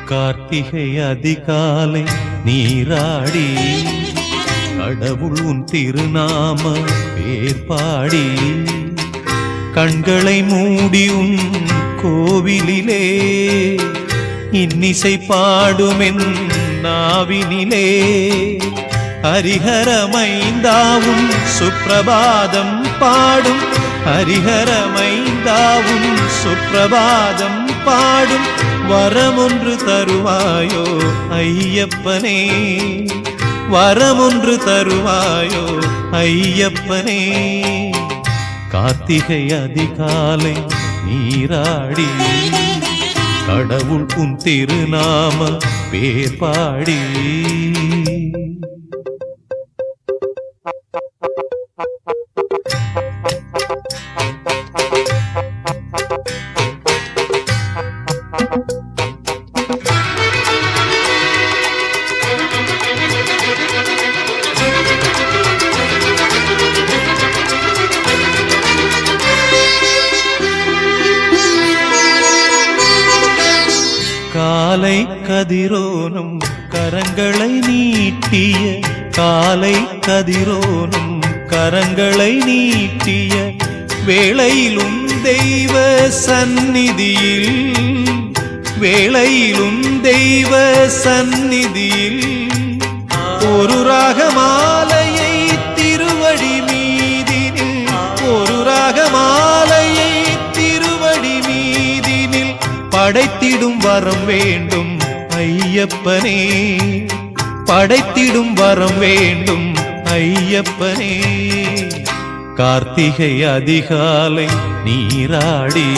கார்த்திகை அதிகாலை நீராடி கடவுள் உன் திருநாம பேர் பாடி கண்களை மூடி உன் கோவிலிலே இன்னிசை பாடுமென் நாவினிலே ஹரிஹரமைந்தாவும் சுப்ரபாதம் பாடும் ஹரிஹரமைந்தாவும் சுப்ரபாதம் பாடும் வரமொன்று தருவாயோ ஐயப்பனே வரமொன்று தருவாயோ ஐயப்பனே கார்த்திகை அதிகாலை நீராடி கடவுள் உன் திருநாம பேர் பாடி காலை கதிரோனும் கரங்களை நீட்டிய காலை கதிரோனும் கரங்களை நீட்டிய வேளையிலும் தெய்வ சந்நிதியில் வேளையிலும் தெய்வ சந்நிதியில் ஒரு ராகமாலையை திருவடி மீதினில் ஒரு ராகமாலையை திருவடி மீதினில் படைத்திடும் வரம் வேண்டும் ஐயப்பனே படைத்திடும் வரம் வேண்டும் ஐயப்பனே கார்த்திகை அதிகாலை நீராடி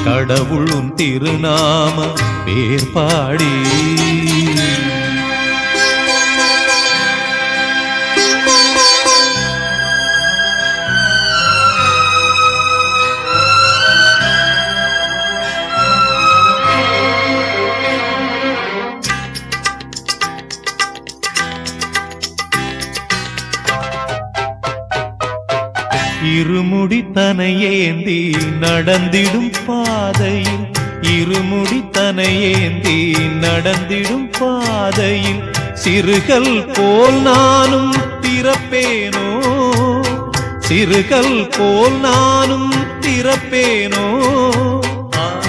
கடவுள் உன் திருநாம பேர் பாடி இருமுடி தனையேந்தி நடந்திடும் பாதையில் இருமுடி தனையேந்தி நடந்திடும் பாதையில் சிறுகல் போல் நானும் திறப்பேனோ சிறுகல் போல் நானும் திறப்பேனோ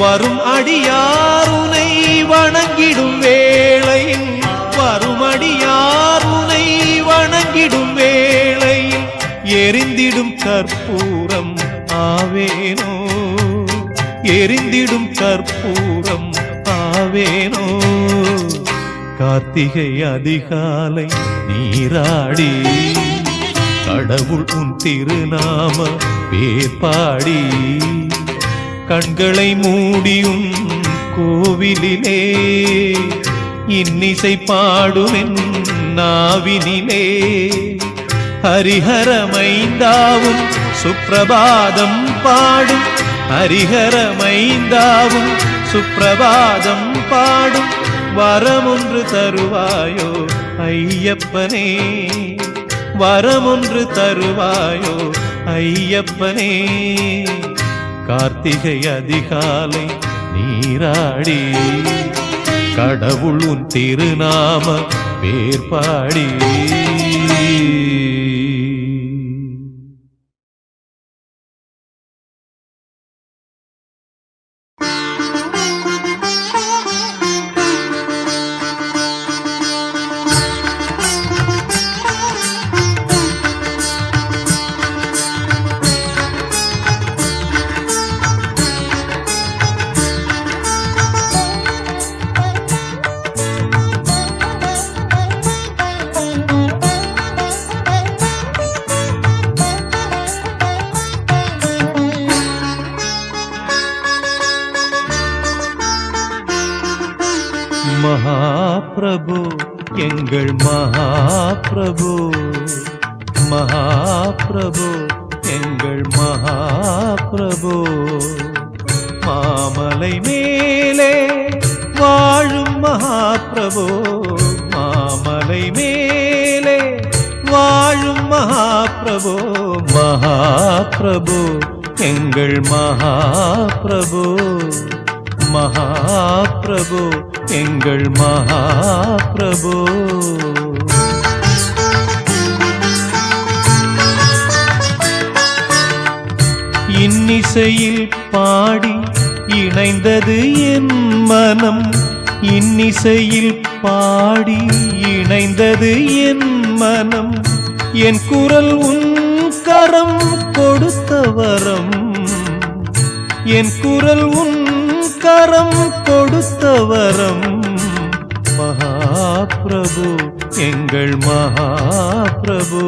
வரும் அடியாருனை வணங்கிடும் வேளையில் வரும் அடியாருனை வணங்கிடும் வேளையில் எரிந்திடும் கற்பூரம் ஆவேனோ எரிந்திடும் கற்பூரம் ஆவேனோ கார்த்திகை அதிகாலை நீராடி கடவுள் உன் திருநாம பேர் பாடி கண்களை மூடியும் கோவிலிலே இன்னிசை பாடுமென் நாவினிலே ஹரிஹரமைந்தாவும் சுப்ரபாதம் பாடும் ஹரிஹரமைந்தாவும் சுப்ரபாதம் பாடும் வரமொன்று தருவாயோ ஐயப்பனே வரமொன்று தருவாயோ ஐயப்பனே கார்த்திகை அதிகாலை நீராடி கடவுள் உன் திருநாம பேர் பாடி மகாபிரபு எங்கள் மகாபிரபு மகாபிரபு எங்கள் மகாபிரபு மாமலை மேலே வாழும் மகாபிரபு மாமலை மேலே வாழும் மகாபிரபு மகாபிரபு எங்கள் மகாபிரபு மகாபிரபு எங்கள் மகாபிரபு. இன்னிசையில் பாடி இணைந்தது என் மனம், இன்னிசையில் பாடி இணைந்தது என் மனம். என் குரல் உன் கரம் கொடுத்த வரம், என் குரல் உன் கரம் கொடுத்த வரம். மகாபிரபு எங்கள் மகாபிரபு,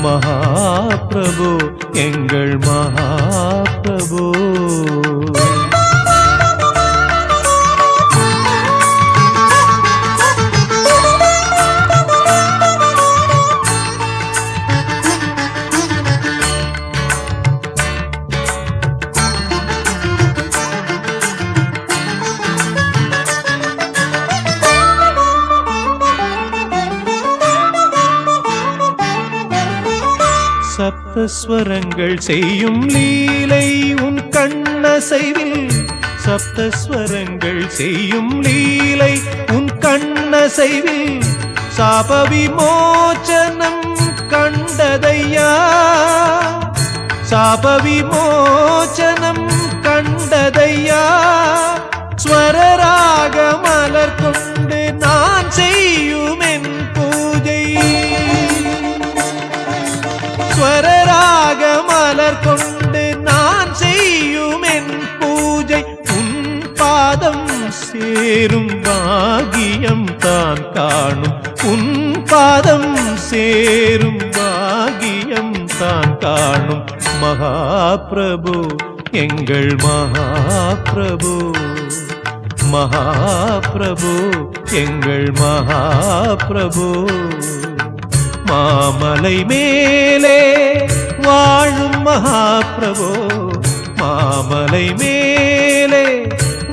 மகாபிரபு எங்கள் மகாபிரபு. சப்தஸ்வரங்கள் செய்யும் லீலை உன் கண்ணசைவில், சப்தஸ்வரங்கள் செய்யும் லீலை உன் கண்ணசைவில். சாப விமோசனம் கண்டதையா, சாப விமோசனம் கண்டதையா. ஸ்வரராக மலர் கொண்டு நான் செய்யும் என் பூஜை, ஸ்வரராக மலர் கொண்டு நான் செய்யும் என் பூஜை. உன் பாதம் சேரும் பாகியம் தான் காணும், உன் பாதம் சேரும் பாகியம் தான் காணும். மகாபிரபு எங்கள் மகாபிரபு, மகாபிரபு எங்கள் மகாபிரபு. மாமலை மேலே வாழும் மகாபிரபு, மாமலை மேலே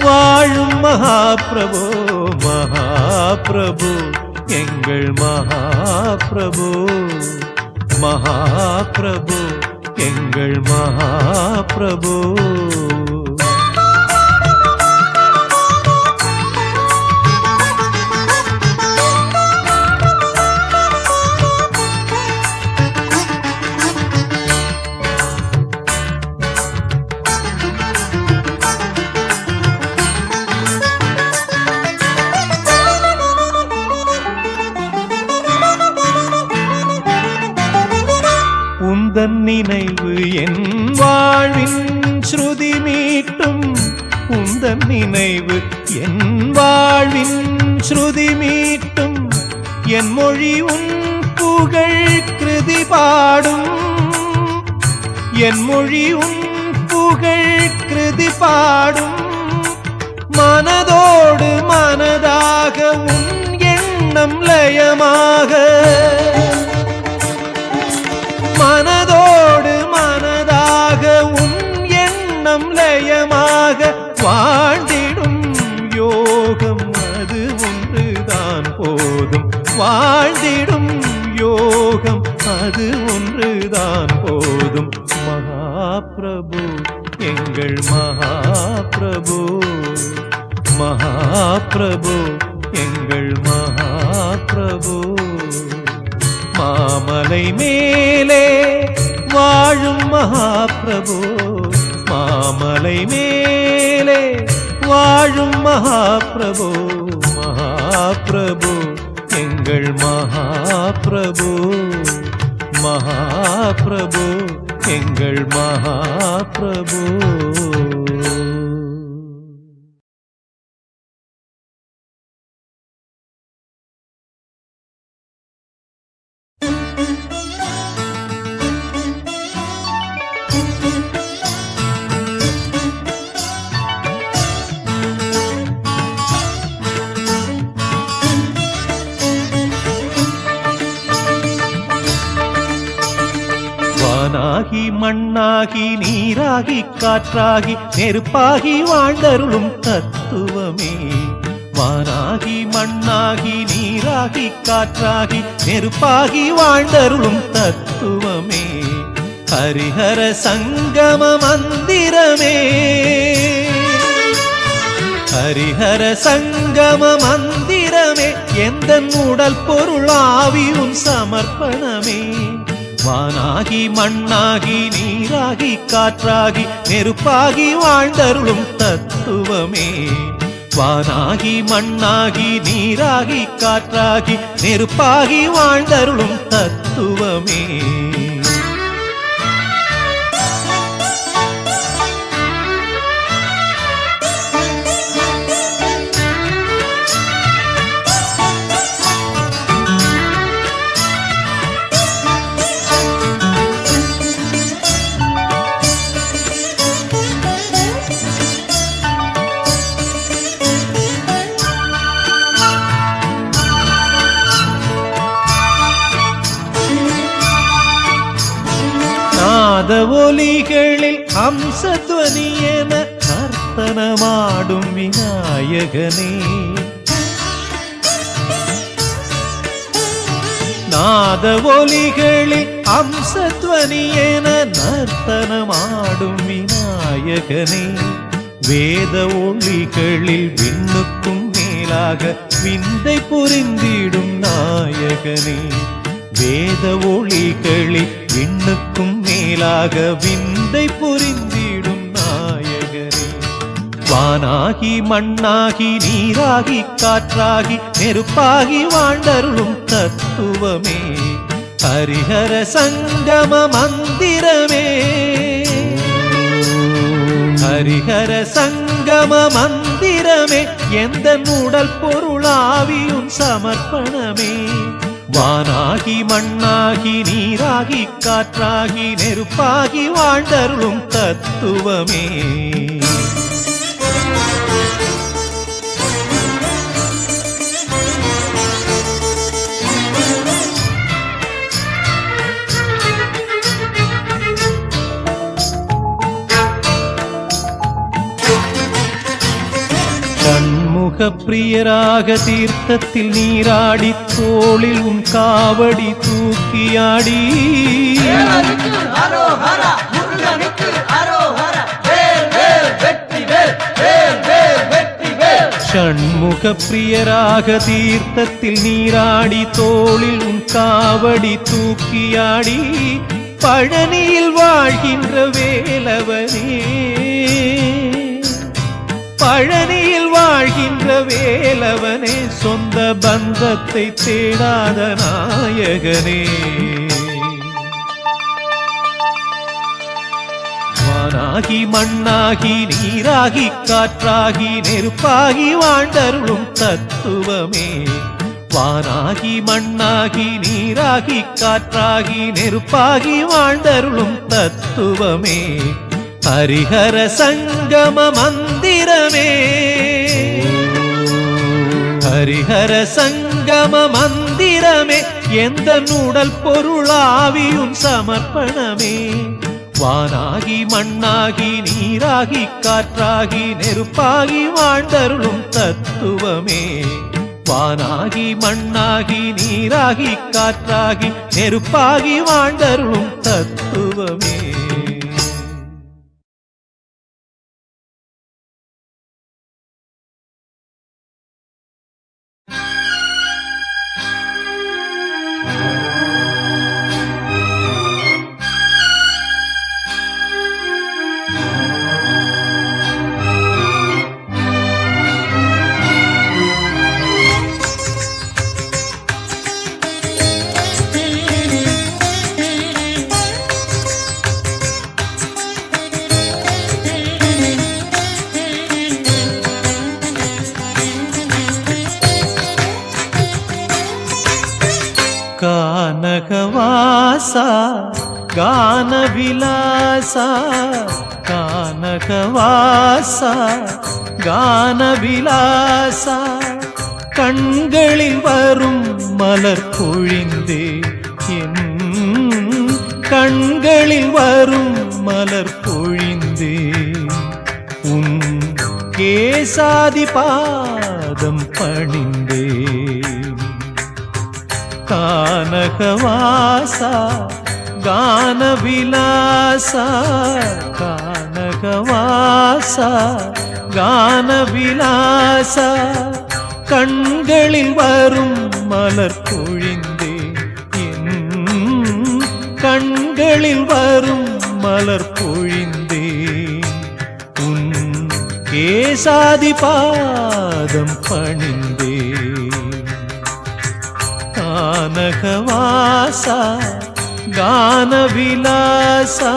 வாழும் மகாபிரபு. மகாபிரபு எங்கள் மகாபிரபு, மகாபிரபு எங்கள் மகாபிரபு. உந்தன் நினைவு என் வாழ்வின் ஸ்ருதி மீட்டும், உந்தன் நினைவு என் வாழ்வின் ஸ்ருதி மீட்டும். என் மொழி உன் புகழ் கிருதி பாடும், என் மொழி உன் புகழ் கிருதி பாடும். மனதோடு மனதாக உன் எண்ணம் லயமாக, மனதோடு மனதாக உன் எண்ணம் லயமாக. வாழ்ந்திடும் யோகம் அது ஒன்றுதான் போதும், வாழ்ந்திடும் யோகம் அது ஒன்றுதான் போதும். மகாபிரபு எங்கள் மகாபிரபு, மகாபிரபு எங்கள் மகாபிரபு. மாமலை மேலே வாழும் மகாபிரபு, மாமலை மேலே வாழும் மகாபிரபு. மகாபிரபு எங்கள் மகாபிரபு, மகாபிரபு எங்கள் மகாபிரபு. வானாகி மண்ணாகி நீராகி காற்றாகி நெருப்பாகி வாழ்ந்தருளும் தத்துவமே. வானாகி மண்ணாகி நீராகி காற்றாகி நெருப்பாகி வாழ்ந்தருளும் தத்துவமே. ஹரிஹர சங்கம மந்திரமே, ஹரிஹர சங்கம மந்திரமே எந்தன் உடல் பொருளாவி உன் சமர்ப்பணமே. வானாகி மண்ணாகி நீராகி காற்றாகி நெருப்பாகி வாழ்ந்தருளும் தத்துவமே. வானாகி மண்ணாகி நீராகி காற்றாகி நெருப்பாகி வாழ்ந்தருளும் தத்துவமே. நாத ஒலிகளில் அம்சத்வனி என நர்த்தனமாடும் விநாயகனே. நாத ஒலிகளில் அம்சத்வனி என நர்த்தனமாடும் விநாயகனே. வேத ஒளிகளில் விண்ணுக்கும் மேலாக விந்தை புரிந்திடும் நாயகனே. வேத ஒளிகளில் விண்ணுக்கும் மேலாக விந்தை புரிந்திடும் நாயகனே. வானாகி மண்ணாகி நீராகி காற்றாகி நெருப்பாகி வாழ்ந்தருளும் தத்துவமே. ஹரிஹர சங்கம மந்திரமே. ஹரிஹர சங்கம மந்திரமே எந்தன் உடல் பொருளாவியும் சமர்ப்பணமே. வானாகி மண்ணாகி நீராகி காற்றாகி நெருப்பாகி வாழ்ந்தருளும் தத்துவமே. பிரியராக தீர்த்தத்தில் நீராடி தோளில் உன் காவடி தூக்கியாடி. ஷண்முக பிரியராக தீர்த்தத்தில் நீராடி தோளில் உன் காவடி தூக்கியாடி. பழனியில் வாழ்கின்ற வேலவனே. பழனியில் வாழ்கின்ற வேலவனே. சொந்த பந்தத்தை தேடாத நாயகனே. வானாகி மண்ணாகி நீராகி காற்றாகி நெருப்பாகி வாழ்ந்தருளும் தத்துவமே. வானாகி மண்ணாகி நீராகி காற்றாகி நெருப்பாகி வாழ்ந்தருளும் தத்துவமே. ஹரிஹர சங்கம மந்திரமே. ஹரிஹர சங்கம மந்திரமே எந்தன் உடல் பொருளாவியும் சமர்ப்பணமே. வானாகி மண்ணாகி நீராகி காற்றாகி நெருப்பாகி வாழ்ந்தருளும் தத்துவமே. வானாகி மண்ணாகி நீராகி காற்றாகி நெருப்பாகி வாழ்ந்தருளும் தத்துவமே. கானகவாசா கானவிலாசா. கானகவாசா கானவிலாசா. கண்களில் வரும் மலர் பொழிந்தே என் கண்களில் வரும் மலர் பொழிந்தே உன் கேசாதி பாதம் பணிந்தே. கானகவாசா கானவிலாசா. கானகவாசா கானவிலாசா கண்களில் வரும் மலர் பொழிந்தே கண்களில் வரும் மலர் பொழிந்தே உன் கேசாதி பாதம் பணிந்தே கானகவாசா கானவிலாசா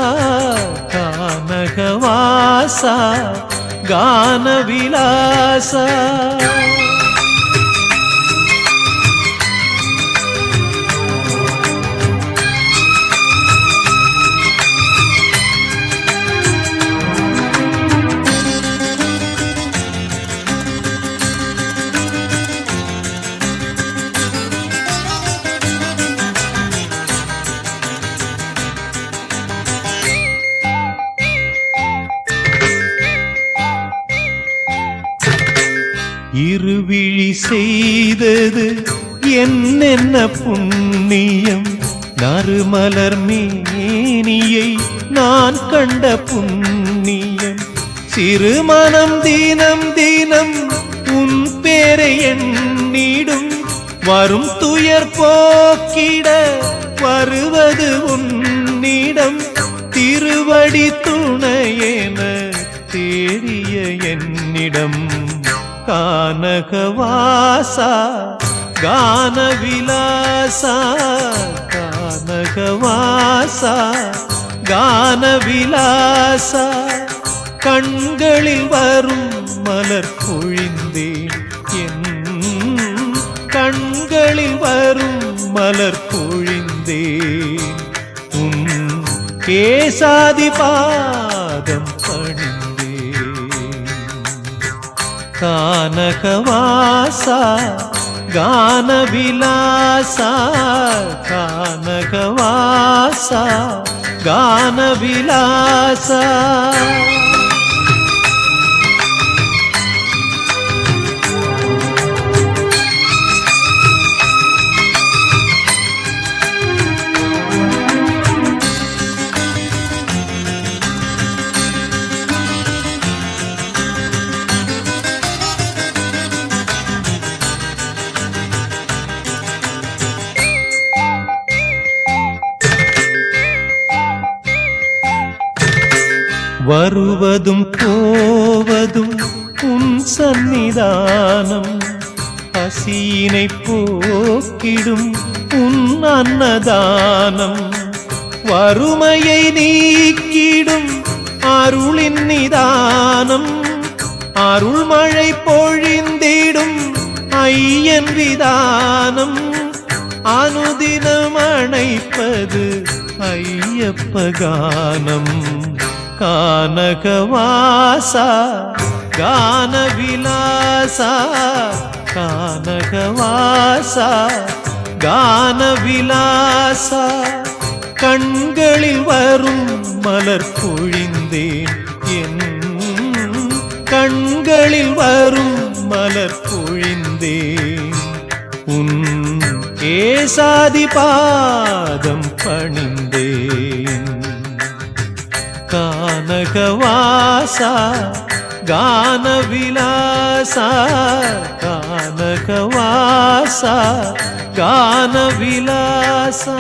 கானகவாசா கானவிலாசா இருவிழி செய்தது என்னென்ன புண்ணியம் நறுமலர் மேனியை நான் கண்ட புண்ணியம் சிறுமனம் தினம் தினம் உன் பேரை எண்ணிடும் வரும் துயர் போக்கிட வருவது உன்னிடம் திருவடி துணையென தேடிய என்னிடம் கானகவாசா கானவிலாசா கானகவாசா கானவிலாசா கண்களில் வரும் மலர் பொழிந்தேன் என் கண்களில் வரும் மலர் பொழிந்தேன் உன் கேசாதி பாதம் கானகவாசா கானவிலாசா கானகவாசா கானவிலாசா வருவதும் போவதும் உன் சந்நிதானம் பசியினை போக்கிடும் உன் அன்னதானம் வறுமையை நீக்கிடும் அருளின் நிதானம் அருள்மழை பொழிந்திடும் ஐயன் விதானம் அனுதினம் அணைப்பது ஐயப்ப கானம் கானகவாசா கானவிலாசா கானகவாசா கானவிலாசா கண்களில் வரும் மலர் பொழிந்தேன் என் கண்களில் வரும் மலர் பொழிந்தேன் உன் கேசாதி பாதம் பணிந்தேன் கானகவாசா கானவிலாசா கானகவாசா கானவிலாசா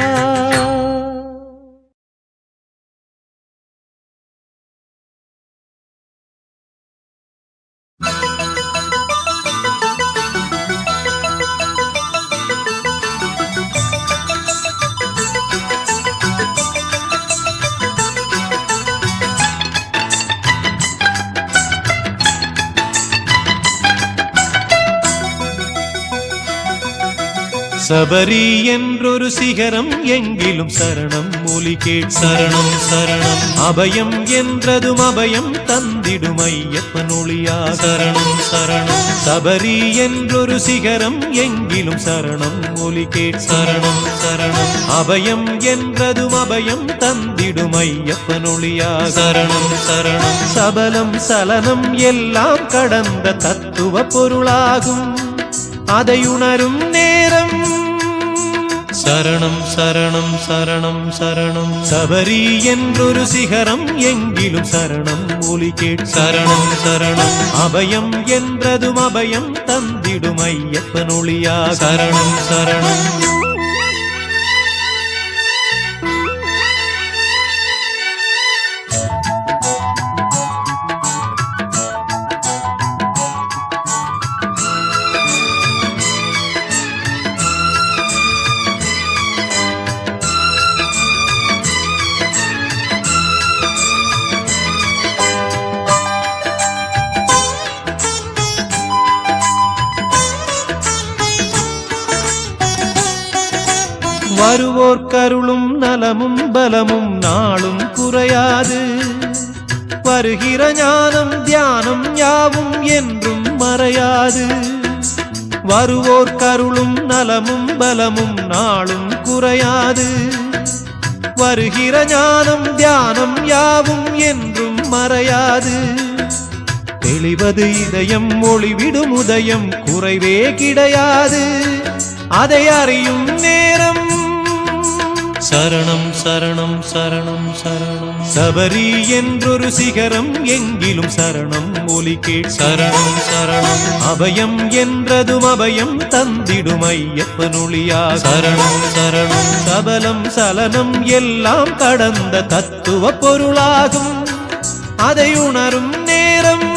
சபரி என்றொரு சிகரம் எங்கிலும் சரணம் மொழி கேட் சரணம் சரணம் அபயம் என்றதும் அபயம் தந்திடும் ஐயப்பன் ஒளியா சரணம் சரணம் சபரி என்றொரு சிகரம் எங்கிலும் சரணம் மொழி கேட் சரணம் சரணம் அபயம் என்றதும் அபயம் தந்திடும் ஐயப்பன் ஒளியா சரணம் சரணம் சபலம் சலனம் எல்லாம் கடந்த தத்துவ பொருளாகும் அதை உணரும் நேரம் சரணம் சரணம் சரணம் சரணம் சபரி என்றொரு சிகரம் எங்கிலும் சரணம் ஒலி கேட் சரணம் சரணம் அபயம் என்றதும் அபயம் தந்திடும் ஐயப்பன் ஒளியா சரணம் சரணம் வருவோர் கருளும் நலமும் பலமும் நாளும் குறையாது வருகிற ஞானம் தியானம் யாவும் என்றும் மறையாது வருவோர் கருளும் நலமும் பலமும் நாளும் குறையாது வருகிற ஞானம் தியானம் யாவும் என்றும் மறையாது தெளிவது இதயம் ஒளிவிடும் உதயம் குறைவே கிடையாது அதை அறியும் நேரம் சரணம் சரணம் சரணம் சரணம் சபரி என்றொரு சிகரம் எங்கிலும் சரணம் ஒலி கேட் சரணம் சரணம் அபயம் என்றதும் அபயம் தந்திடும் ஐயப்பன் ஒளியா சரணம் சரணம் சபலம் சலனம் எல்லாம் கடந்த தத்துவ பொருளாகும் அதை உணரும் நேரம்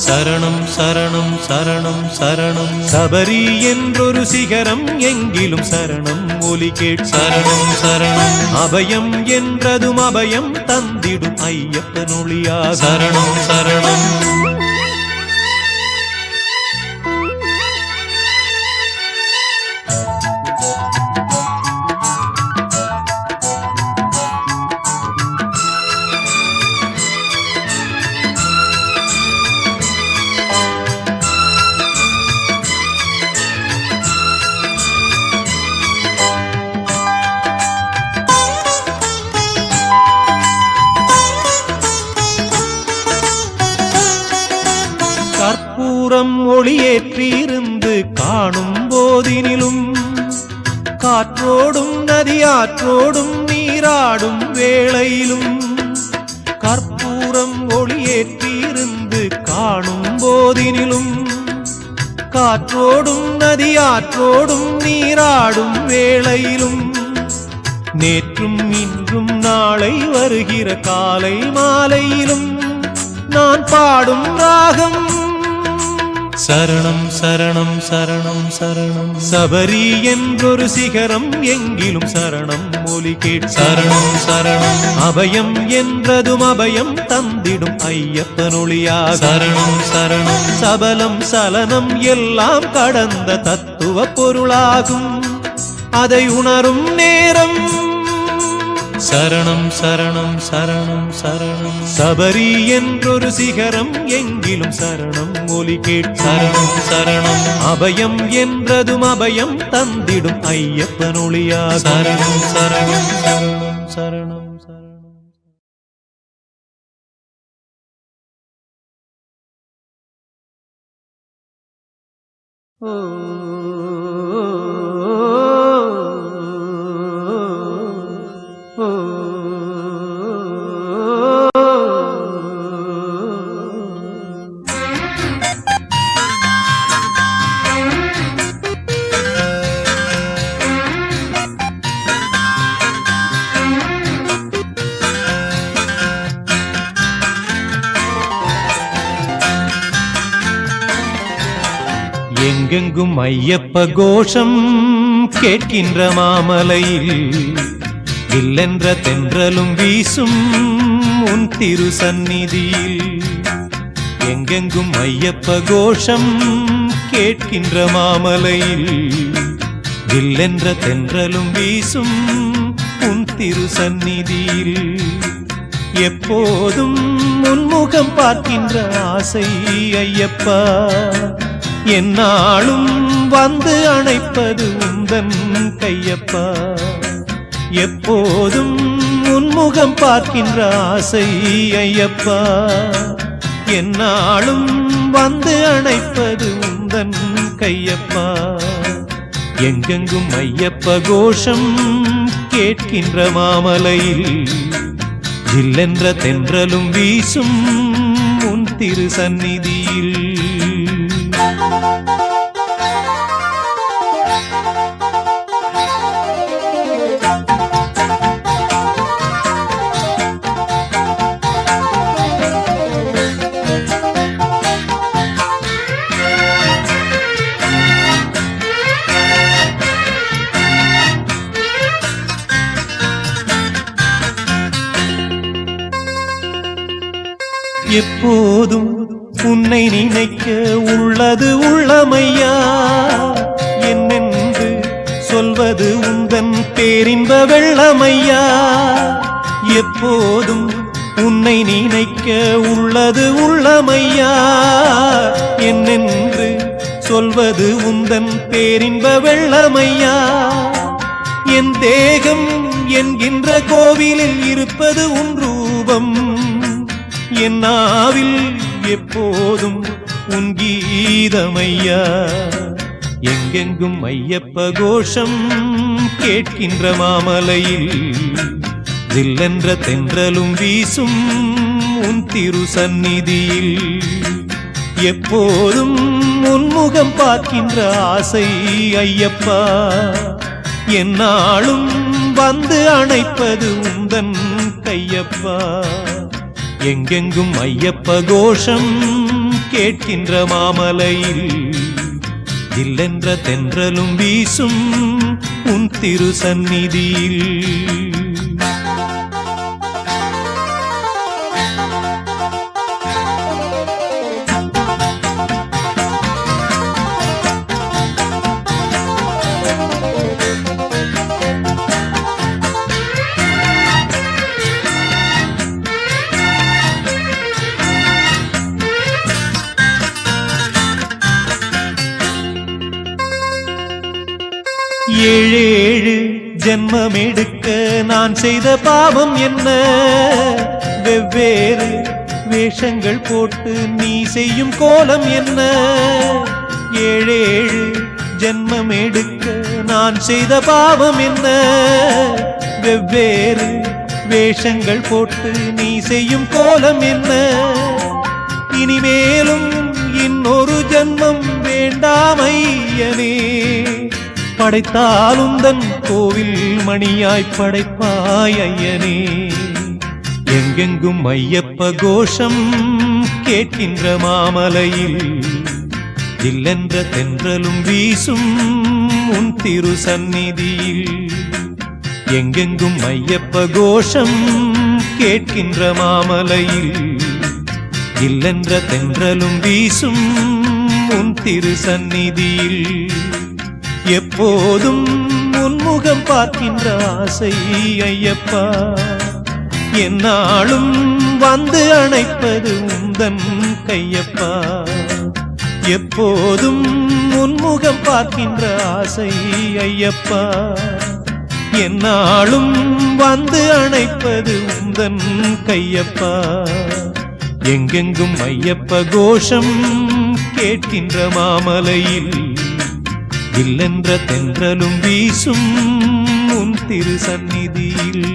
சரணம் சரணம் சரணம் சரணம் சபரி என்றொரு சிகரம் எங்கிலும் சரணம் ஒலி கேட் சரணம் சரணம் அபயம் என்றதும் அபயம் தந்திடும் ஐயப்பன் ஒளியா சரணம் சரணம் கற்பூரம் ஒளியேற்றியிருந்து காணும் போதினிலும் காற்றோடும் நதியாற்றோடும் நீராடும் வேளையிலும் கற்பூரம் ஒளியேற்றியிருந்து காணும் போதினிலும் காற்றோடும் நதியாற்றோடும் நீராடும் வேளையிலும் நேற்றும் இன்றும் நாளை வருகிற காலை மாலையிலும் நான் பாடும் ராகம் சரணம் சரணம் சரணம் சரணம் சபரி என்றொரு சிகரம் எங்கிலும் சரணம் ஒலி கேட் சரணம் சரணம் அபயம் என்றதும் அபயம் தந்திடும் ஐயப்பன் ஒளியா சரணம் சரணம் சபலம் சலனம் எல்லாம் கடந்த தத்துவ பொருளாகும் அதை உணரும் நேரம் சரணம் சரணம் சரணம் சரணம் சபரி என்றொரு சிகரம் எங்கிலும் சரணம் ஒலி கேட் சரணம் சரணம் அபயம் என்றதும் அபயம் தந்திடும் ஐயப்பன் ஒளியா சரணம் சரணம் சரணம் சரணம் சரணம் ஓ எங்கெங்கும் ஐயப்ப கோஷம் கேட்கின்ற மாமலையில் இல்லென்ற தென்றலும் வீசும் உன் திரு சந்நிதியில் எங்கெங்கும் ஐயப்ப கோஷம் கேட்கின்ற மாமலையில் இல்லென்ற தென்றலும் வீசும் உன் திரு சந்நிதியில் எப்போதும் உன்முகம் பார்க்கின்ற ஆசை ஐயப்பா என்னாலும் வந்து அணைப்பது உந்தன் கையப்பா எப்போதும் உன்முகம் பார்க்கின்ற ஆசை ஐயப்பா என்னாலும் வந்து அணைப்பது உந்தன் கையப்பா எங்கெங்கும் ஐயப்ப கோஷம் கேட்கின்ற மாமலையில் ஜில்லென்ற தென்றலும் வீசும் உன் திரு சந்நிதியில். எப்போதும் உன்னை நினைக்க உள்ளது உள்ளமையா, என்னென்று சொல்வது உந்தன் பேரின்ப வெள்ளமையா. எப்போதும் உன்னை நினைக்க உள்ளது உள்ளமையா, என்னென்று சொல்வது உந்தன் பேரின்ப வெள்ளமையா. என் தேகம் என்கின்ற கோவிலில் இருப்பது உன் ரூபம், என் நாவில் எப்போதும் உன் கீதமையா. எங்கெங்கும் ஐயப்ப கோஷம் கேட்கின்ற மாமலையில் ஜில்லென்ற தென்றலும் வீசும் உன் திரு சந்நிதியில். எப்போதும் உன்முகம் பார்க்கின்ற ஆசை ஐயப்பா, என்னாலும் வந்து அணைப்பது உந்தன் கையப்பா. எங்கெங்கும் ஐயப்ப கோஷம் கேட்கின்ற மாமலையில் ஜில்லென்ற தென்றலும் வீசும் உன் திரு சந்நிதியில். ஏழேழு ஜென்மம் எடுக்க நான் செய்த பாவம் என்ன, வெவ்வேறு வேஷங்கள் போட்டு நீ செய்யும் கோலம் என்ன. ஏழேழு ஜென்மம் எடுக்க நான் செய்த பாவம் என்ன, வெவ்வேறு வேஷங்கள் போட்டு நீ செய்யும் கோலம் என்ன. இனிமேலும் இன்னொரு ஜென்மம் வேண்டாம் ஐயனே, படைத்தாலும் தன் கோவில் மணியாய் படைப்பாய் ஐயனே. எங்கெங்கும் ஐயப்ப கோஷம் கேட்கின்ற மாமலையில் ஜில்லென்ற தென்றலும் வீசும் உன் திரு சந்நிதியில். எங்கெங்கும் ஐயப்ப கோஷம் கேட்கின்ற மாமலையில் ஜில்லென்ற தென்றலும் வீசும் உன் திரு சந்நிதியில். எப்போதும் உன்முகம் பார்க்கின்ற ஆசை ஐயப்பா, என்னாலும் வந்து அணைப்பது உந்தன் கையப்பா. எப்போதும் உன்முகம் பார்க்கின்ற ஆசை ஐயப்பா, என்னாலும் வந்து அணைப்பது உந்தன் கையப்பா. எங்கெங்கும் ஐயப்ப கோஷம் கேட்கின்ற மாமலையில் ஜில்லென்ற தென்றலும் வீசும் உன் திரு சந்நிதியில்.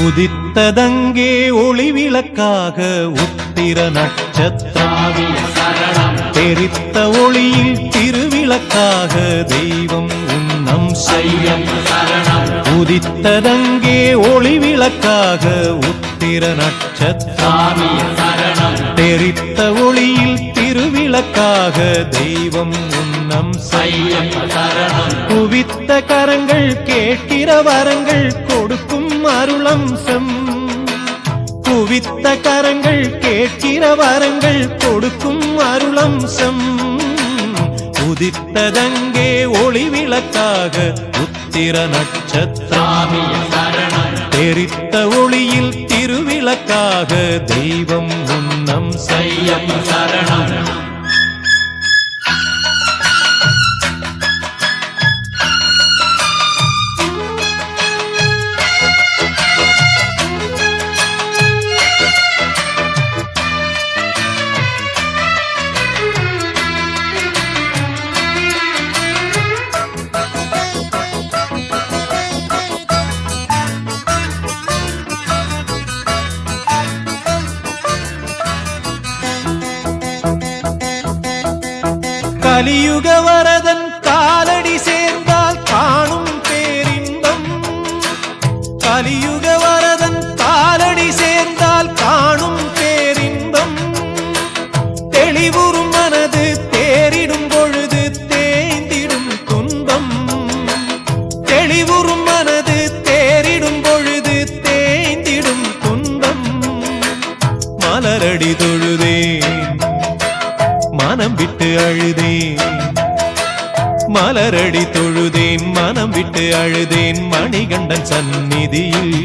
உதித்ததங்கே ஒளி விளக்காக உத்திர நட்சத்திரம், தெரித்த ஒளியில் திருவிளக்காக தெய்வம் உன்னம் செய்யம். உதித்ததங்கே ஒளி விளக்காக உத்திர நட்சத்திரம், தெரித்த ஒளியில் திருவிளக்காக தெய்வம் உன்னம் செய்யம். குவித்த கரங்கள் கேட்கிற வரங்கள் கொடுக்கும் அருளம்சம், குவித்த கரங்கள் கேட்கிற வரங்கள் கொடுக்கும் அருளம்சம் உதித்ததங்கே ஒளி விளக்காக உத்திர நட்சத்திரம் தெரித்த ஒளியில் திருவிளக்காக தெய்வம் உன்னம் சையம் சரணம் கலியுக வரதன் காலடி சேர்ந்தால் காணும் பேரின்பம் கலியுக வரதன் காலடி சேர்ந்தால் காணும் பேரின்பம் தெளிவுறும் மனது தேறிடும் பொழுது தேய்ந்திடும் துன்பம் தெளிவுறும் மனது தேறிடும் பொழுது தேய்ந்திடும் துன்பம் மலரடி தொழுதேன் மனம் விட்டு அழுதேன் மலரடி தொழுதேன் மனம் விட்டு அழுதேன் மணிகண்டன் சந்நிதியில்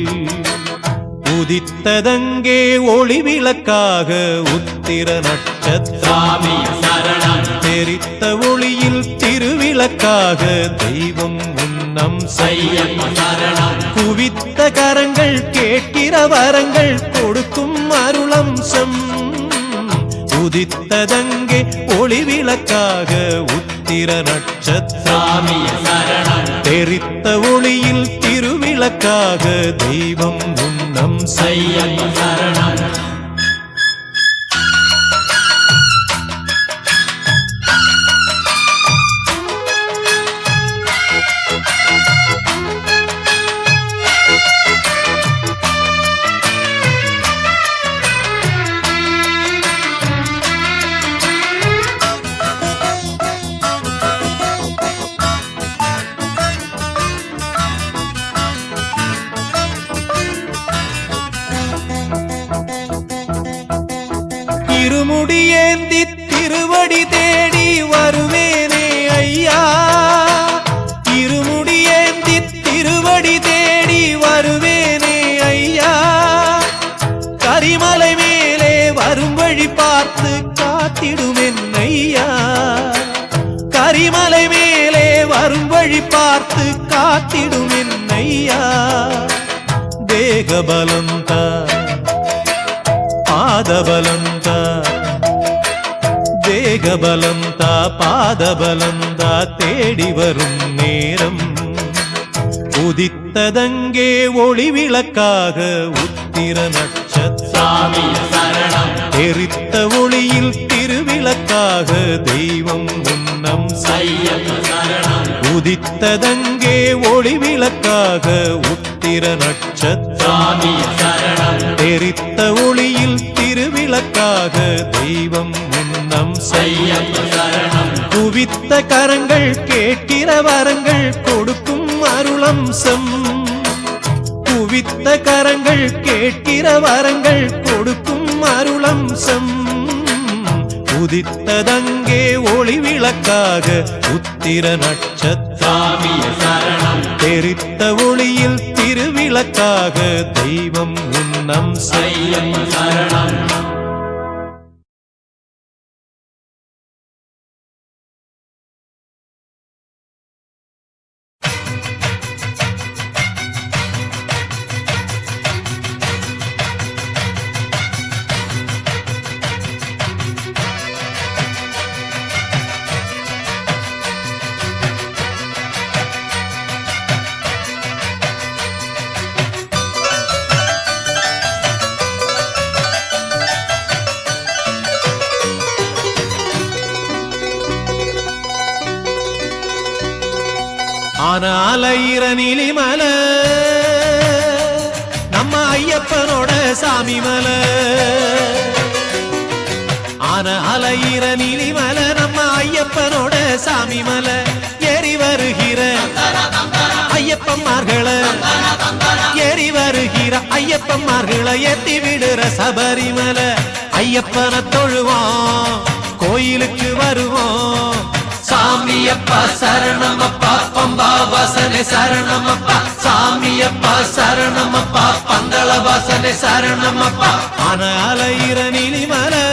உதித்ததங்கே ஒளி விளக்காக உத்திர நட்சத்திரம் தெரித்த ஒளியில் திருவிளக்காக தெய்வம் உன்னம் சையம் குவித்த கரங்கள் கேட்கிற வரங்கள் கொடுக்கும் அருளம்சம் உதித்ததங்கே ஒளி விளக்காக உத்திர நட்சத்திரம் தெரித்த ஒளியில் திருவிளக்காக தெய்வம் உன்னம் சையம் சரணம் திருமுடியேந்தி திருவடி தேடி வருவேனே ஐயா இருமுடியேந்தி திருவடி தேடி வருவேனே ஐயா கரிமலை மேலே வரும் வழி பார்த்து காத்திடுவேன் ஐயா கரிமலை மேலே வரும் வழி பார்த்து காத்திடுவேன் ஐயா தேகபலந்தா பாதபலந்தா தேகபலந்தா பாதபலந்தா தேடி வரும் நேரம் உதித்ததங்கே ஒளி விளக்காக உத்திர நட்சத்திரம் தெரித்த ஒளியில் திருவிளக்காக தெய்வம் உன்னம் சையம் உதித்ததங்கே ஒளி விளக்காக உத்திர நட்சத்திரம் தெரித்த ஒளியில் திருவிளக்காக தெய்வம் உன்னம் சையம் குவித்த கரங்கள் கேட்கிற வரங்கள் கொடுக்கும் அருளம்சம் குவித்த கரங்கள் கேட்கிற வரங்கள் கொடுக்கும் அருளம்சம் உதித்ததங்கே ஒளி விளக்காக உத்திர நட்சத்திரம் தெரித்த ஒளியில் திருவிளக்காக தெய்வம் உன்னம் சையம் சரணம் ஆனாலையிர நீலிமல நம்ம ஐயப்பனோட சாமி மல ஆனாலையிர நீலிமல நம்ம ஐயப்பனோட சாமி மல ஏறி வருகிற ஐயப்பன்மார்களை ஏறி வருகிற ஐயப்பன்மார்களை ஏத்தி விடுற சபரிமலை ஐயப்பனை தொழுவோம் கோயிலுக்கு வருவோம் சாமியப்பா சரணமப்பா பம்பா வாசனை சரணமப்பா சாமியப்பா சரணமப்பா பந்தள வாசனை சரணமப்பா ஆன அலையிற நீலிமலை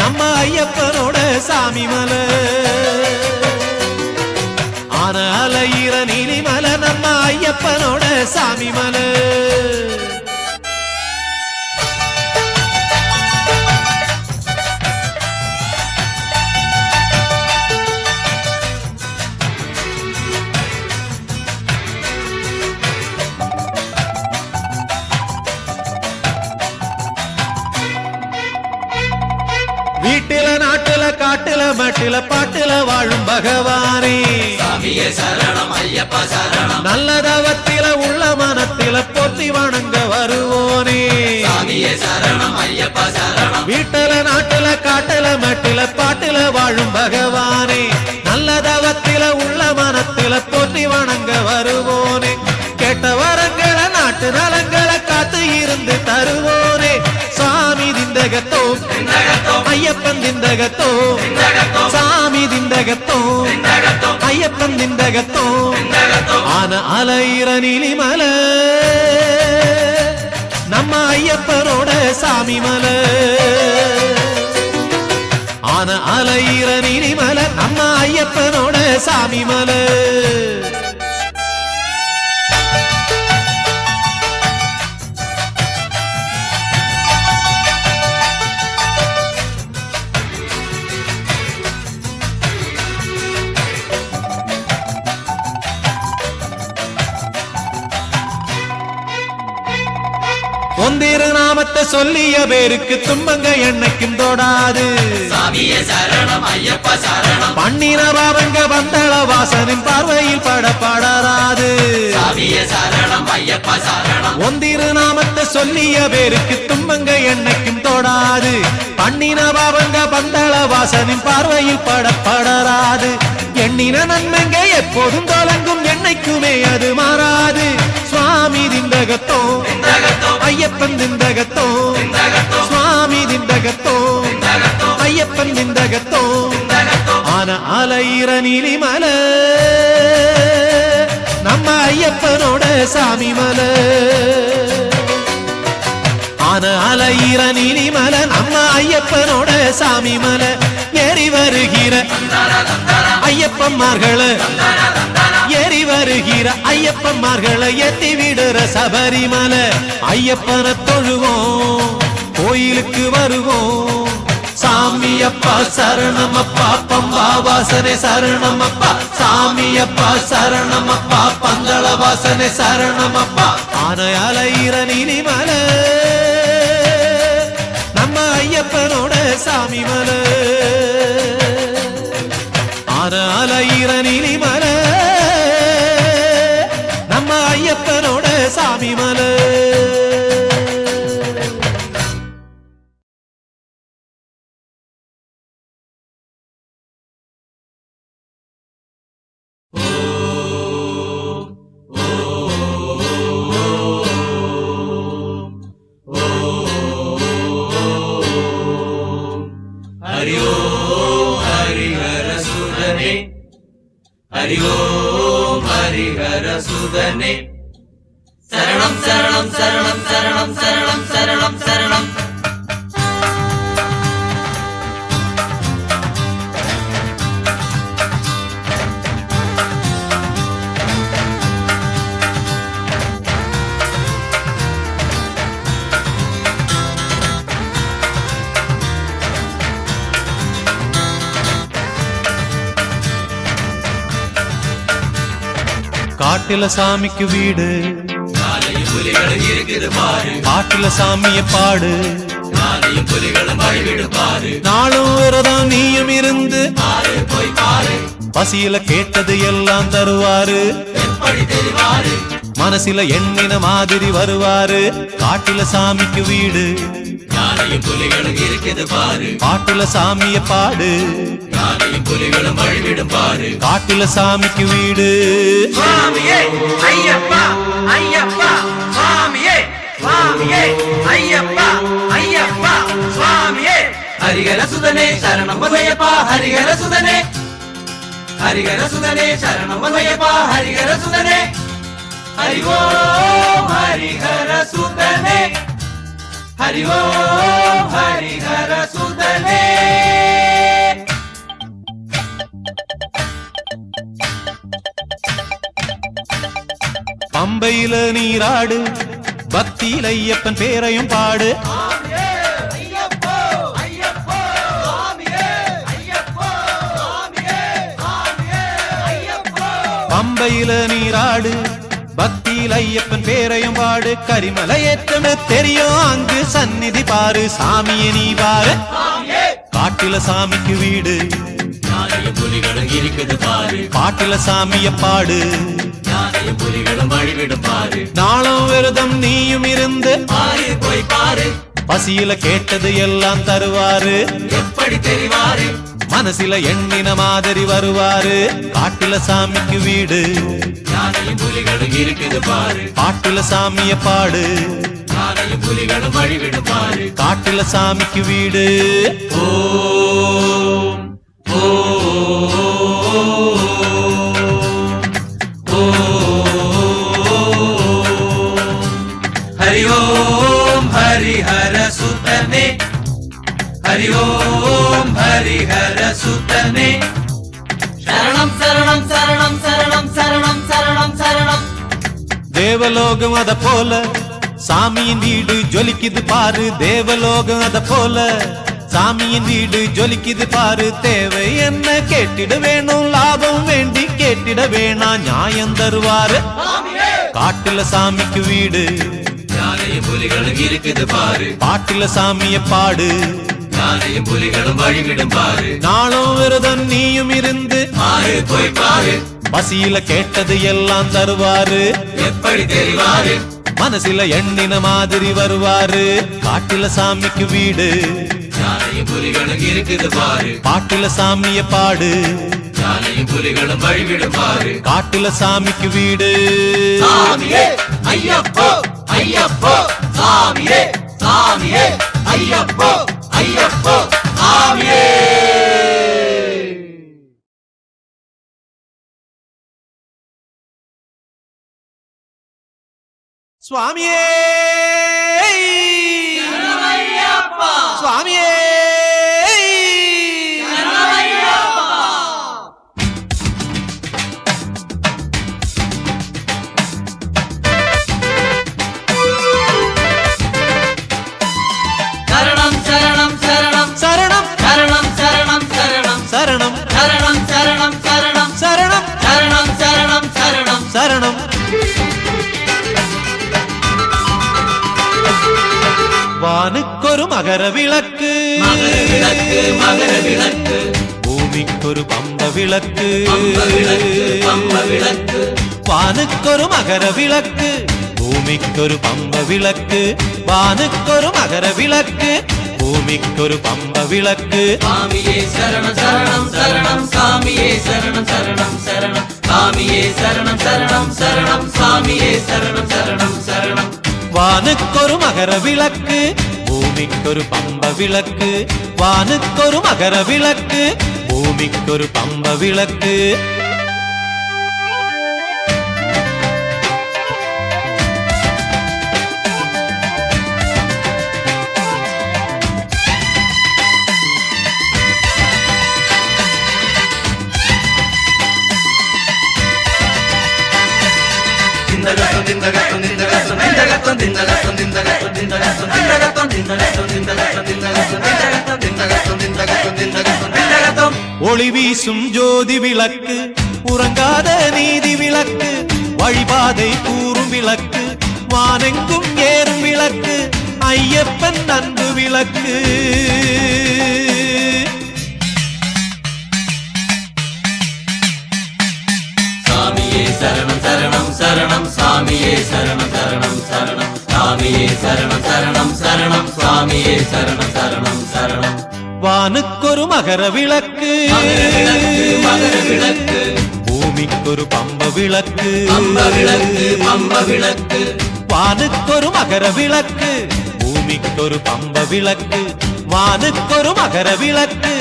நம்ம ஐயப்பனோட சாமி மலை ஆன அலையிற நீலிமலை நம்ம ஐயப்பனோட சாமி மலை வீட்டில நாட்டுல காட்டுல மட்டில பாட்டுல வாழும் பகவானே சாமியே சரணம் ஐயப்பா சரணம் நல்ல தவத்தில உள்ள மனத்தில போற்றி வணங்க வருவோனே சாமியே சரணம் ஐயப்பா சரணம் வீட்டில நாட்டுல காட்டுல மட்டில பாட்டுல வாழும் பகவானே நல்ல தவத்தில உள்ள மனத்தில போற்றி வணங்க வருவோனே கேட்ட வரங்களை நாட்டு நலங்களை காத்து இருந்து தருவோனே சாமி திந்தகத்தோ ஐயப்பன் திந்தகத்தோ சாமி திந்தகத்தோ ஐயப்பன் திந்தகத்தோ ஆன அலையிற நீலிமலை நம்ம ஐயப்பனோட சாமி மலை ஆன அலையிற நீலிமலை நம்ம ஐயப்பனோட சாமி மலை ஒந்திரு நாமத்தை சொல்லிய பேருக்கு துன்பங்க என்னைக்கும் தொடாது சாமியே சரணம் ஐயப்பா சரணம் பண்ணின பாவங்க வந்தள வாசனின் பார்வையில் படப்படாது சாமியே சரணம் ஐயப்பா சரணம் ஒந்திரு நாமத்தை சொல்லிய பேருக்கு துன்பங்க என்னைக்கும் தொடாது பண்ணின பாவங்க வந்தள வாசனின் பார்வையில் படப்படாது எண்ணின நன்மைங்க எப்போதும் தொடங்கும் என்னைக்குமே அது மாறாது சுவாமி திந்தகத்தோ ஐயப்பன் திந்தகத்தோ சுவாமி திந்தகத்தோ ஐயப்பன் திந்தகத்தோ ஆன அலையிற நீலிமலை நம்ம ஐயப்பனோட சாமி மலை ஆன அலையிற நீலிமலை நம்ம ஐயப்பனோட சாமி மலை ஏறி வருகிற ஐயப்பன்மார்களை ஏறி வருகிற ஐயப்பன்மார்களை ஏத்தி விடுற சபரிமலை ஐயப்பனை தொழுவோம் கோயிலுக்கு வருவோம் சாமியப்பா சரணமப்பா பம்பா வாசனை சரணமப்பா சாமியப்பா சரணமப்பா பந்தள வாசனை சரணமப்பா ஆன அலையிற நீலிமலை நம்ம ஐயப்பனோட சாமி மலை ஆன அலையிற நீலிமலை நம்ம ஐயப்பனோட சாமி மலை ஹரி ஓம் ஹரிஹர சுதனே ஹரி ஓம் ஹரிஹர சுதனே சரணம் சரணம் சரணம் சரணம் சரணம் சரணம் சரணம் காட்டுல சாமிக்கு வீடு நாளையும் புலிகளும் இருக்குது பாரு பாட்டுல சாமிய பாடு நாளையும் புலிகளும் வழிவிடு பாரு நாளும் விரதம் நீயும் இருந்து பாரு போய் பாரு பசியில கேட்டது எல்லாம் தருவாரு எப்படி தெரிவாரு மனசில எண்ணின மாதிரி வருவாரு காட்டுல சாமிக்கு வீடு யானையும் புலிகளும் இருக்குது பாரு காட்டுல சாமிய பாடு யானையும் புலிகளும் வழிவிடும் பாரு காட்டுல சாமிக்கு வீடு சுவாமியே ஐயப்பா ஐயப்பா சுவாமியே சுவாமியே ஐயப்பா ஐயப்பா சுவாமியே ஹரிஹர சுதனே சரணம் வகையப்பா ஹரிஹர சுதனே ஹரிஹர சுதனே சரணம் வகையப்பா ஹரிஹர சுதனே ஹரி ஓம் ஹரிஹர சுதனே ஹரி ஓம் ஹரிஹர சுதனே பம்பையில நீராடு பக்தியில ஐயப்பன் பேரையும் பாடு பம்பையில நீராடு பக்தியில் ஐயப்பன் பேரையும் பாடு கரிமலை ஏற்றமே தெரியும் அங்கு சந்நிதி பாரு சாமியை நீ பாரு காட்டுல சாமிக்கு வீடு யானையும் புலிகளும் இருக்குது பாரு பாட்டுல சாமிய பாடு யானையும் புலிகளும் வழிவிடும் பாரு நாளும் விரதம் நீயும் இருந்து பாரு போய் பாரு பசியில கேட்டது எல்லாம் தருவாரு எப்படி தெரிவாரு மனசில எண்ணின மாதிரி வருவாரு காட்டுல சாமிக்கு வீடு யானையும் புலிகளும் இருக்குது பாரு பாட்டுல சாமிய பாடு யானையும் புலிகளும் வழிவிடும் பாரு காட்டுல சாமிக்கு வீடு ஓம் ஹரி ஓம் ஹரிஹர சுதனே ஹரி ஓம் ஹரிஹர சுதனே சரணம் சரணம் சரணம் சரணம் சரணம் சரணம் சரணம் தேவலோகம் அத போல சாமியின் வீடு ஜொலிக்குது பாரு தேவலோகம் அத போல சாமியின் வீடு ஜொலிக்குது பாரு தேவை என்ன கேட்டிட வேணும் லாபம் வேண்டி கேட்டிட வேணாம் நியாயம் தருவாரு காட்டுல சாமிக்கு வீடு யானையும் புலிகளும் இருக்குது பாரு பாட்டுல சாமிய பாடு யானையும் புலிகளும் வழிவிடும் பாரு நாளும் விரதம் நீயும் இருந்து பாரு போய் பாரு பசியில கேட்டது எல்லாம் தருவாரு எப்படி தெரிவாரு மனசில எண்ணின மாதிரி வருவாரு காட்டுல சாமிக்கு வீடு யானையும் புலிகளும் இருக்குது பாரு பாட்டுல சாமிய பாடு யானையும் புலிகளும் வழிவிடும் பாரு காட்டுல சாமிக்கு வீடு சாமியே ஐயப்போ ஐயப்போ சாமியே சாமியே ஐயப்போ ஐயப்போ சாமியே சுவாமியே ஐயப்பா சுவாமியே சரணம் சரணம் சரணம் சரணம் சரணம் சரணம் சரணம் சரணம் சரணம் சரணம் சரணம் சரணம் சரணம் சரணம் சரணம் சரணம் வானுக்கொரு மகர விளக்கு மகர விளக்கு மகர விளக்கு பூமிக்கொரு பம்ப விளக்கு பம்ப விளக்கு பம்ப விளக்கு வானுக்கொரு மகர விளக்கு பூமிக்கொரு பம்ப விளக்கு வானுக்கொரு மகர விளக்கு பூமிக்கொரு பம்ப விளக்கு சாமியே சரணம் சரணம் சரணம் சாமியே சரணம் சரணம் சரணம் சாமியே சரணம் சரணம் சரணம் சாமியே சரணம் சரணம் சரணம் வானுக்கொரு மகர விளக்கு பூமிக்கொரு பம்ப விளக்கு வானுக்கொரு மகர விளக்கு பூமிக்கொரு பம்ப விளக்கு ஒளி வீசும் ஜோதி விளக்கு உறங்காத நீதி விளக்கு வழிபாதை கூறும் விளக்கு வானெங்கும் ஏறும் விளக்கு ஐயப்பன் அன்பு விளக்கு சாமியே சரணம் சரணம் சரணம் சாமியே சரணம் சரணம் சரணம் சாமியே சரணம் சரணம் சரணம் சுவாமியே சரணம் சரணம் சரணம் வானுக்கொரு மகர விளக்கு மகர விளக்கு பூமிக்கொரு பம்ப விளக்கு பம்ப விளக்கு பம்ப விளக்கு வானுக்கொரு மகர விளக்கு பூமிக்கொரு பம்ப விளக்கு வானுக்கொரு மகர விளக்கு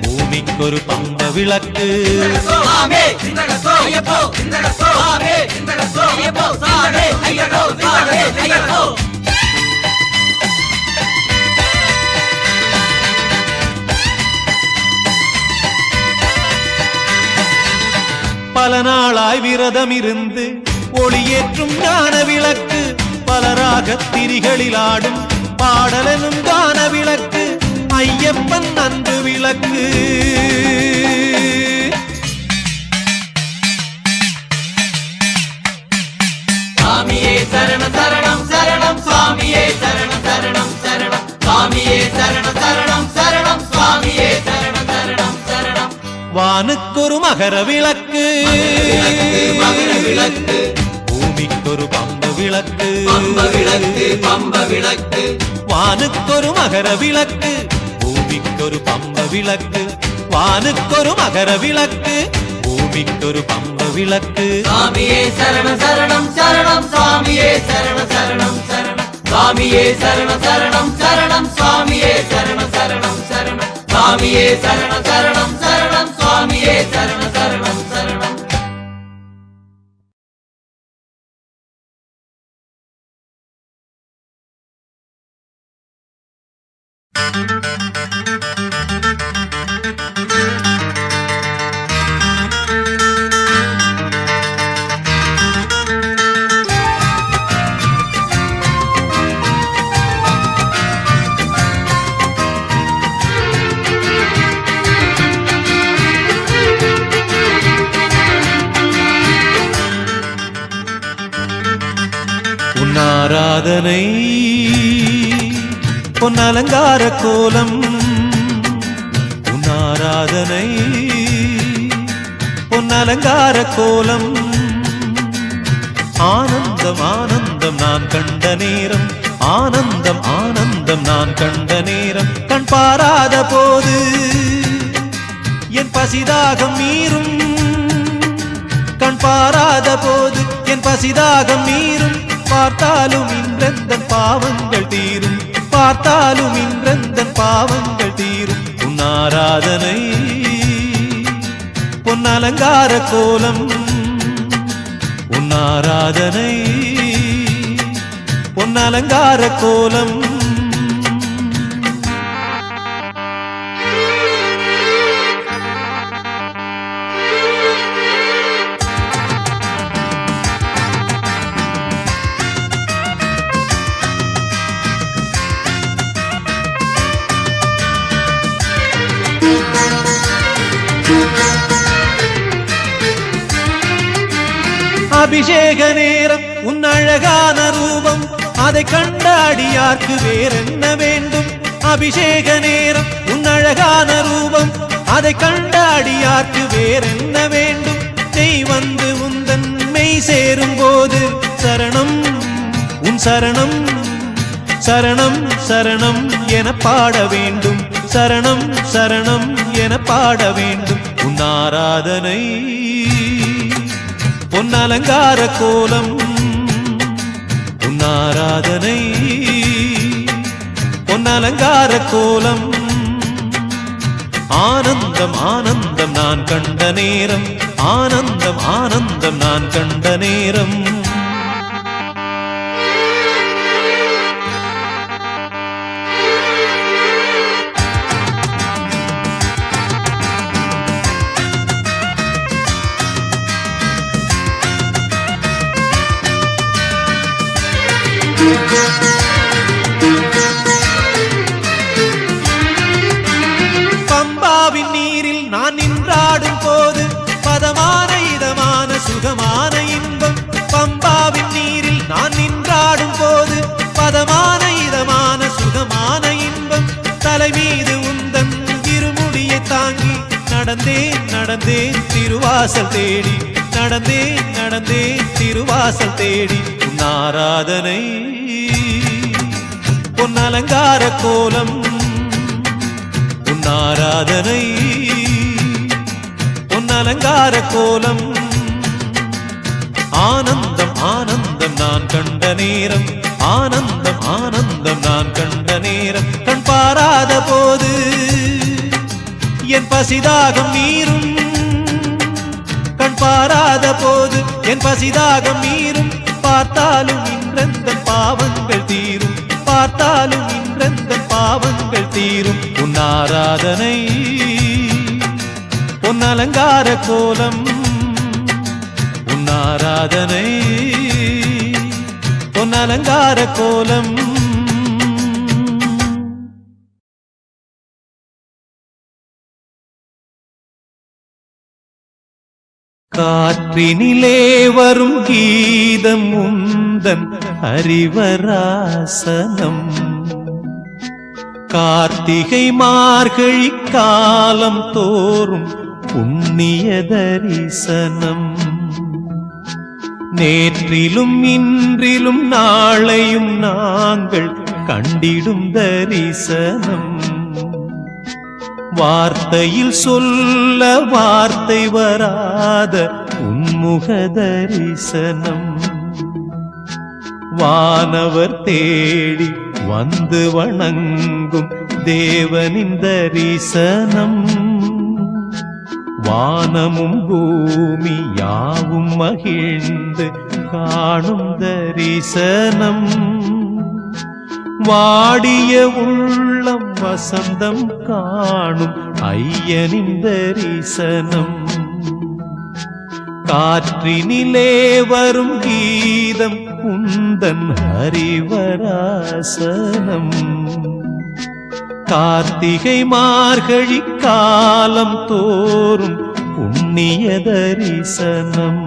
பூமிக்கொரு பம்ப விளக்கு சாமி ஐயப்போ சாமி ஐயப்போ சாமி ஐயப்போ சாமி ஐயப்போ பல நாளாய் விரதம் இருந்து ஒளியேற்றும் ஞான விளக்கு பலராக திரிகளில் ஆடும் பாடலனும் கான விளக்கு ஐயப்பன் அன்பு விளக்கு சாமியே சரணம் சரணம் சரணம் சுவாமியே சரணம் சரணம் சரணம் சுவாமியே சரணம் சரணம் சரணம் சுவாமியே சரணம் சரணம் சரணம் வானுக்கொரு மகர விளக்கு மகர விளக்கு பூமிக்கொரு பம்ப விளக்கு பம்ப விளக்கு பம்ப விளக்கு வானுக்கொரு மகர விளக்கு பூமிக்கொரு பம்ப விளக்கு வானுக்கொரு மகர விளக்கு பூமிக்கொரு பம்ப விளக்கு சாமியே சரணம் சரணம் சரணம் சுவாமியே சரணம் சரணம் சரணம் சுவாமியே சரணம் சரணம் சரணம் சுவாமியே சரணம் சரணம் சரணம் சுவாமியே சரணம் சரணம் சரணம் சுவாமியே சரணம் சரணம் சரணம் ஆராதனை பொன்னலங்கார கோலம் ஆராதனை பொன்னலங்கார கோலம் ஆனந்தம் ஆனந்தம் நான் கண்ட நேரம் ஆனந்தம் ஆனந்தம் நான் கண்ட நேரம் கண் பாராத போது என் பசிதாகம் மீறும் கண் பாராத போது என் பசிதாகம் மீறும் பார்த்தாலும் இன்றெந்தன் பாவங்கள் தீரும் பார்த்தாலும் இன்றெந்தன் பாவங்கள் தீரும் உன் ஆராதனை பொன்னலங்கார கோலம் உன் ஆராதனை பொன்னலங்கார கோலம் அபிஷேக நேரம் உன் அழகான ரூபம் அதை கண்டாடியார்க்கு வேறென்ன வேண்டும் அபிஷேக நேரம் உன் அழகான ரூபம் அதை கண்டாடியார்க்கு வேறென்ன வேண்டும் நெய் வந்து உந்தன் மெய் சேரும் போது சரணம் உன் சரணம் சரணம் சரணம் என பாட வேண்டும் சரணம் சரணம் என பாட வேண்டும் உன் ஆராதனை பொன்னலங்கார கோலம் உன் ஆராதனை பொன்னலங்கார கோலம் ஆனந்தம் ஆனந்தம் நான் கண்ட நேரம் ஆனந்தம் ஆனந்தம் நான் கண்ட நேரம் பம்பாவின் நீரில் நான் நின்றாடும் போது பதமான இதமான சுகமான இன்பம் பம்பாவின் நீரில் நான் நின்றாடும் போது பதமான இதமான சுகமான இன்பம் தலை மீது உந்தன் இருமுடியை தாங்கி நடந்தேன் நடந்தேன் திருவாசல் தேடி நடந்தேன் நடந்தேன் திருவாசல் தேடி உன் ஆராதனை பொன்னலங்கார கோலம் உன் ஆராதனை பொன்னலங்கார கோலம் ஆனந்தம் ஆனந்தம் நான் கண்ட நேரம் ஆனந்தம் ஆனந்தம் நான் கண்ட நேரம் கண் பாராத போது என் பசிதாகம் மீறும் கண் பாராத போது என் பசிதாகம் மீறும் பார்த்தாலும் இன்றெந்த பாவங்கள் தீரும் பார்த்தாலும் இன்றெந்த பாவங்கள் தீரும் உன் ஆராதனை உன் அலங்கார கோலம் உன் ஆராதனை உன் அலங்கார கோலம் காற்றினிலே வரும் கீதம் உந்தன் ஹரிவராசனம் கார்த்திகை மார்கழி காலம் தோறும் புண்ணிய தரிசனம் நேற்றிலும் இன்றிலும் நாளையும் நாங்கள் கண்டிடும் தரிசனம் வார்த்தையில் சொல்ல வார்த்தை வராத உன்முக தரிசனம் வானவர் தேடி வந்து வணங்கும் தேவனின் தரிசனம் வானமும் பூமி யாவும் மகிழ்ந்து காணும் தரிசனம் வாடிய உள்ளம் வசந்தம் காணும் ஐயனின் தரிசனம் காற்றினிலே வரும் கீதம் உந்தன் ஹரிவராசனம் கார்த்திகை மார்கழி காலம் தோறும் புண்ணிய தரிசனம்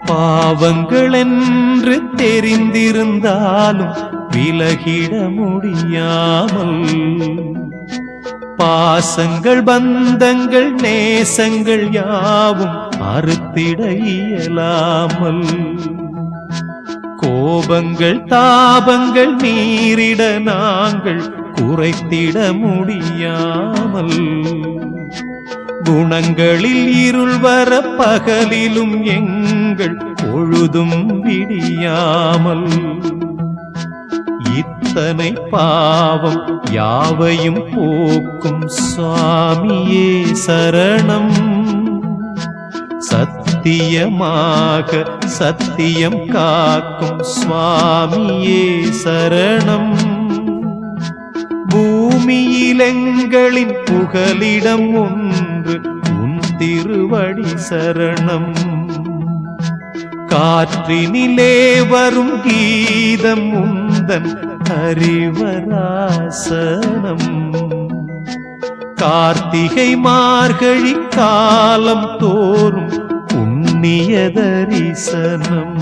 பாவங்கள் என்று தெரிந்திருந்தாலும் விலகிட முடியாமல் பாசங்கள் பந்தங்கள் நேசங்கள் யாவும் அறுத்திட இயலாமல் கோபங்கள் தாபங்கள் நீரிட நாங்கள் குறைத்திட முடியாமல் குணங்களில் இருள் வர பகலிலும் எங்கள் பொழுதும் விடியாமல் இத்தனை பாவம் யாவையும் போக்கும் சுவாமியே சரணம் சத்தியமாக சத்தியம் காக்கும் சுவாமியே சரணம் பூமியில் எங்களின் புகலிடம் ஒன்று உன் திருவடி சரணம் காற்றினிலே வரும் கீதம் உந்தன் ஹரிவராசனம் கார்த்திகை மார்கழி காலம் தோறும் புண்ணிய தரிசனம்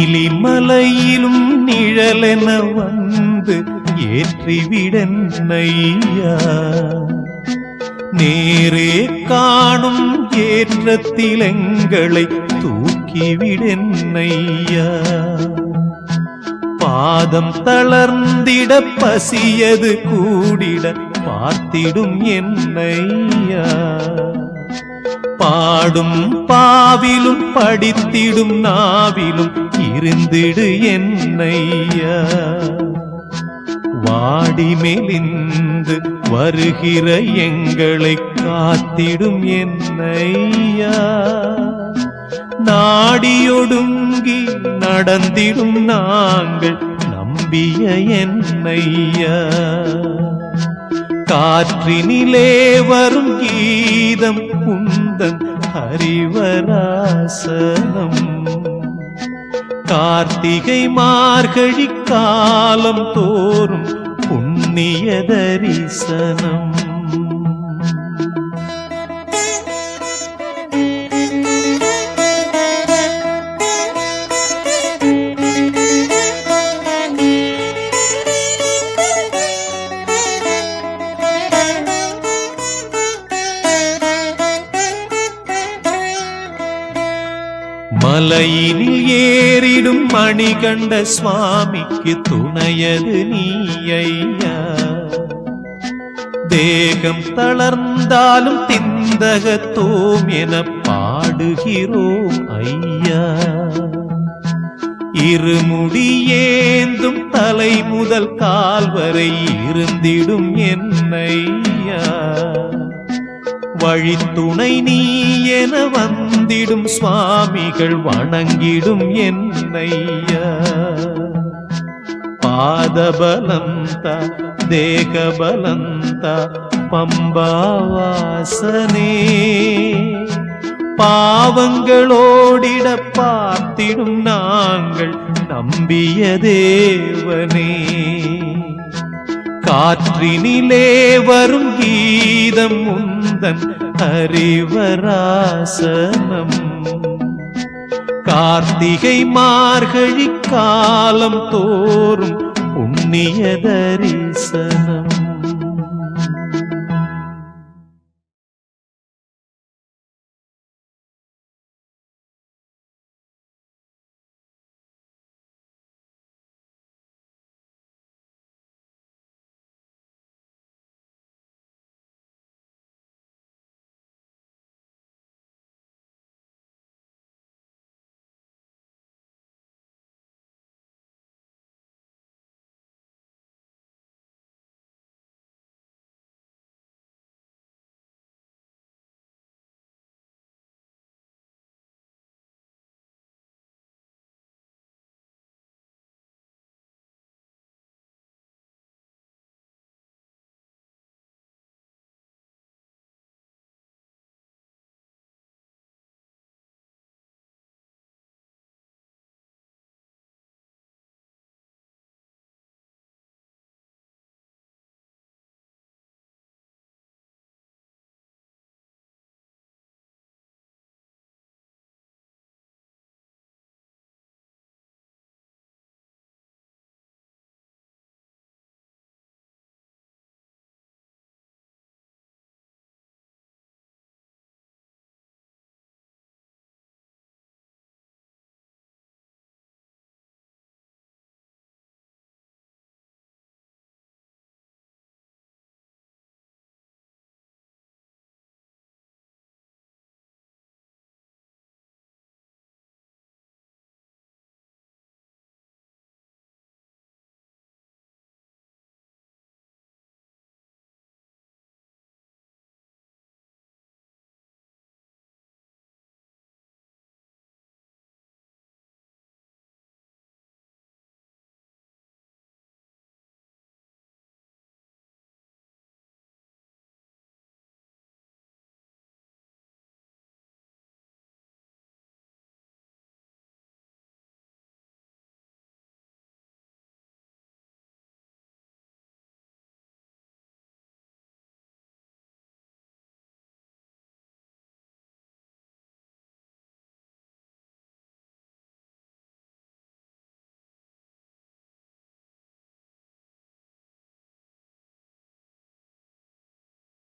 நீலிமலையிலும் நிழலென வந்து ஏற்றிவிடன்னையா நேரே காணும் ஏற்றத்தில் எங்களை தூக்கிவிடன்னையா பாதம் தளர்ந்திட பசியது கூடிட பார்த்திடும் என்னையா பாடும் பாவிலும் படித்திடும் நாவிலும் இருந்திடு என்னையா வாடி மெலிந்து வருகிற எங்களை காத்திடும் என்னையா நாடியொடுங்கி நடந்திடும் நாங்கள் நம்பிய என்னையா காற்றினிலே வரும் கீதம் குந்தன் ஹரிவராசனம் கார்த்திகை மார்கழி காலம் தோறும் புண்ணிய தரிசனம் மலையினில் ஏறிடும் மணிகண்ட சுவாமிக்கு துணையது நீ ஐயா தேகம் தளர்ந்தாலும் திந்தகத்தோம் என பாடுகிறோம் ஐயா இருமுடி ஏந்தும் தலை முதல் கால் வரை இருந்திடும் என்னையா வழித்துணை நீ என வந்திடும் சுவாமிகள் வணங்கிடும் என்னையா பாதபலந்த தேகபலந்த பம்பாவாசனே பாவங்களோடிட பார்த்திடும் நாங்கள் நம்பிய தேவனே காற்றினிலே வரும் கீதம் உந்தன் ஹரிவராசனம் கார்த்திகை மார்கழி காலம் தோறும் புண்ணிய தரிசனம்